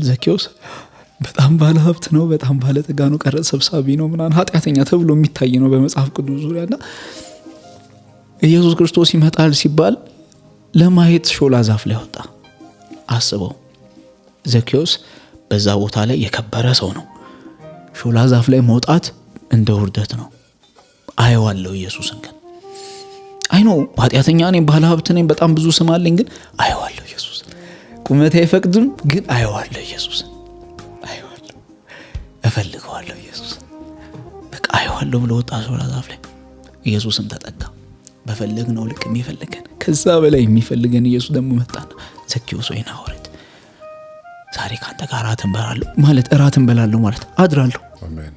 ዘኬዎስ በጣም ባለ ሀብት ነው፣ በጣም ባለ ጠጋ ነው፣ ቀረጥ ሰብሳቢ ነው ምናምን ኃጢአተኛ ተብሎ የሚታይ ነው በመጽሐፍ ቅዱስ ዙሪያና ኢየሱስ ክርስቶስ ይመጣል ሲባል ለማየት ሾላ ዛፍ ላይ ወጣ። አስበው ዘኬዎስ በዛ ቦታ ላይ የከበረ ሰው ነው። ሾላ ዛፍ ላይ መውጣት እንደ ውርደት ነው። አየዋለሁ ኢየሱስን ግን አይኖ ኃጢአተኛ ነኝ፣ ባለ ሀብት ነኝ፣ በጣም ብዙ ስም አለኝ፣ ግን አየዋለሁ ኢየሱስ። ቁመቴ አይፈቅድም፣ ግን አየዋለሁ ኢየሱስ። አየዋለሁ፣ እፈልገዋለሁ ኢየሱስ። በቃ አየዋለሁ ብሎ ወጣ ሾላ ዛፍ ላይ። ኢየሱስም ተጠጋ። በፈለግነው ልክ የሚፈልገን ከዛ በላይ የሚፈልገን ኢየሱስ ደግሞ መጣና ዘኬዎስ ወይና ወረድ ዛሬ ካንተ ጋር እራት እንበላለሁ ማለት እራት እንበላለሁ ማለት አድራለሁ። አሜን።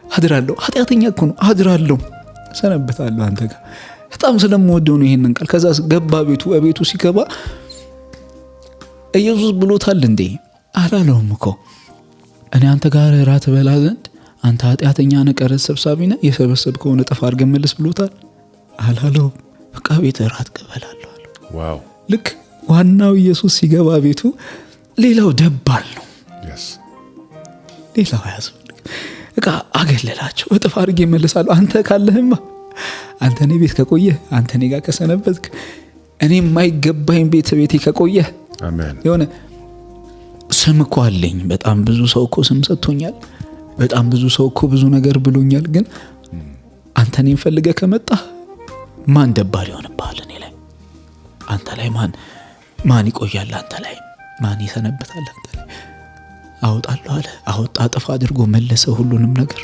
አድራለሁ። ኃጢአተኛ እኮ ነው። አድራለሁ፣ ሰነበታለሁ አንተ ጋር። በጣም ስለምወደው ነው ይሄንን ቃል። ከዛ ገባ ቤቱ ሲገባ ኢየሱስ ብሎታል እንዴ? አላለውም እኮ እኔ አንተ ጋር እራት በላ ዘንድ አንተ ኃጢአተኛ ነህ፣ ቀረጥ ሰብሳቢ ነህ፣ የሰበሰብከውን እጥፍ አድርገህ መልስ ብሎታል? አላለውም። በቃ ቤት እራት እበላለሁ አለ። ዋው! ልክ ዋናው ኢየሱስ ሲገባ ቤቱ ሌላው ደባል ነው። ሌላው ያስፈልግ በቃ አገለላቸው። እጥፍ አድርጌ መልሳለሁ። አንተ ካለህማ አንተ እኔ ቤት ከቆየህ፣ አንተ እኔ ጋር ከሰነበትክ፣ እኔ የማይገባኝ ቤቴ ከቆየህ አሜን። የሆነ ስም እኮ አለኝ። በጣም ብዙ ሰው እኮ ስም ሰጥቶኛል። በጣም ብዙ ሰው እኮ ብዙ ነገር ብሎኛል። ግን አንተ እኔን ፈልገህ ከመጣህ ማን ደባል ይሆንብሃል? እኔ ላይ አንተ ላይ ማን ይቆያል? አንተ ላይ ማን ይሰነበታል? አንተ ላይ አወጣለሁ አለ። አወጣ፣ ጥፋ አድርጎ መለሰ። ሁሉንም ነገር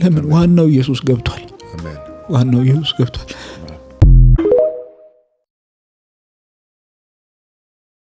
ለምን? ዋናው ኢየሱስ ገብቷል። አሜን። ዋናው ኢየሱስ ገብቷል።